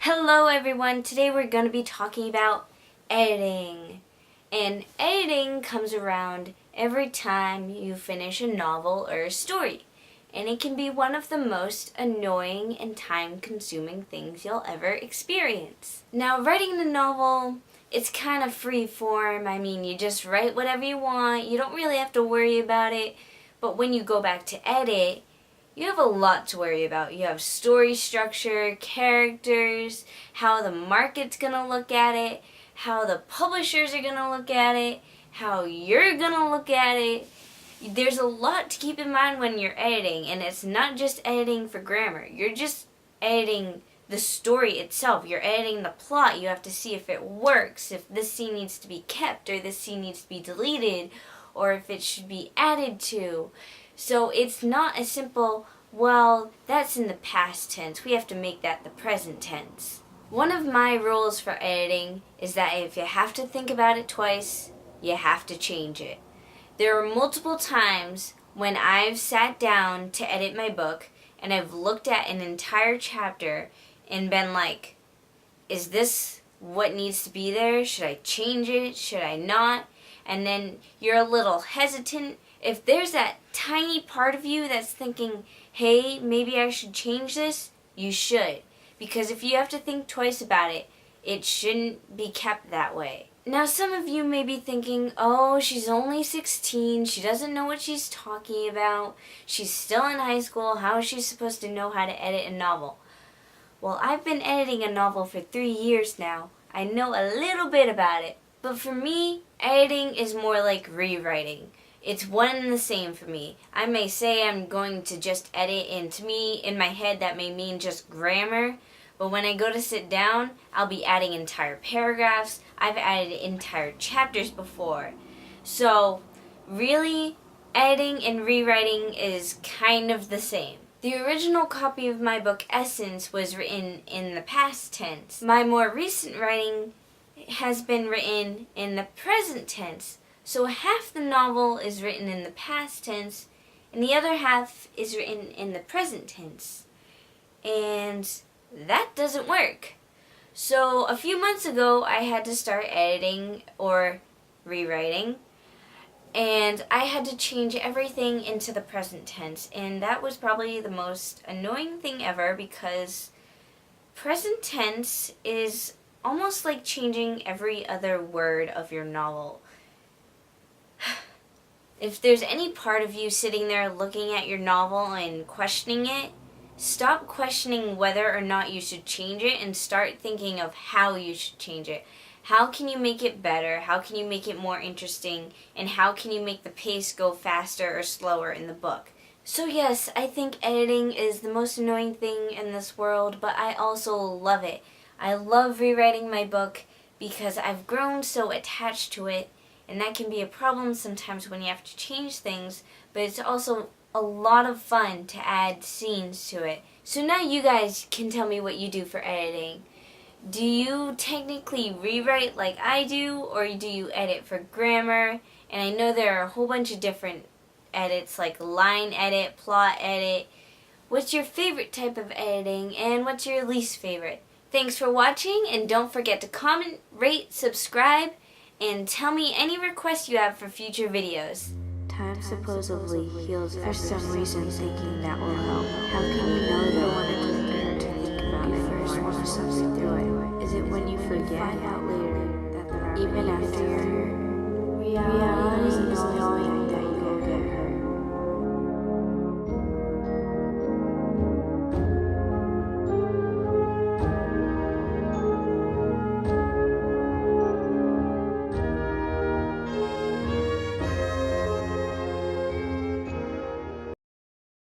Hello everyone, today we're going to be talking about editing. And editing comes around every time you finish a novel or a story. And it can be one of the most annoying and time-consuming things you'll ever experience. Now, writing a novel, it's kind of free form. I mean, you just write whatever you want. You don't really have to worry about it. But when you go back to edit, you have a lot to worry about. You have story structure, characters, how the market's going to look at it, how the publishers are going to look at it, how you're going to look at it. There's a lot to keep in mind when you're editing, and it's not just editing for grammar. You're just editing the story itself. You're editing the plot. You have to see if it works, if this scene needs to be kept or this scene needs to be deleted, or if it should be added to. So it's not a simple, well, that's in the past tense. We have to make that the present tense. One of my rules for editing is that if you have to think about it twice, you have to change it. There are multiple times when I've sat down to edit my book and I've looked at an entire chapter and been like, is this what needs to be there? Should I change it? Should I not? And then you're a little hesitant. If there's that tiny part of you that's thinking, hey, maybe I should change this, you should. Because if you have to think twice about it, it shouldn't be kept that way. Now, some of you may be thinking, oh, she's only 16, she doesn't know what she's talking about, she's still in high school, how is she supposed to know how to edit a novel? Well, I've been editing a novel for 3 years now. I know a little bit about it. But for me, editing is more like rewriting. It's one and the same for me. I may say I'm going to just edit, and to me, in my head, that may mean just grammar. But when I go to sit down, I'll be adding entire paragraphs. I've added entire chapters before. So, really, editing and rewriting is kind of the same. The original copy of my book, Essence, was written in the past tense. My more recent writing has been written in the present tense. So half the novel is written in the past tense, and the other half is written in the present tense. And that doesn't work. So a few months ago, I had to start editing or rewriting, and I had to change everything into the present tense, and that was probably the most annoying thing ever because present tense is almost like changing every other word of your novel. If there's any part of you sitting there looking at your novel and questioning it, stop questioning whether or not you should change it and start thinking of how you should change it. How can you make it better? How can you make it more interesting? And how can you make the pace go faster or slower in the book? So yes, I think editing is the most annoying thing in this world, but I also love it. I love rewriting my book because I've grown so attached to it. And that can be a problem sometimes when you have to change things, but it's also a lot of fun to add scenes to it. So now you guys can tell me what you do for editing. Do you technically rewrite like I do, or do you edit for grammar? And I know there are a whole bunch of different edits, like line edit, plot edit. What's your favorite type of editing, and what's your least favorite? Thanks for watching, and don't forget to comment, rate, subscribe, and tell me any requests you have for future videos. Time supposedly heals for some reason, thinking that will help. How can you know that when it doesn't hurt to think about it? You first want to suffer through it. Is it when you forget out later that even after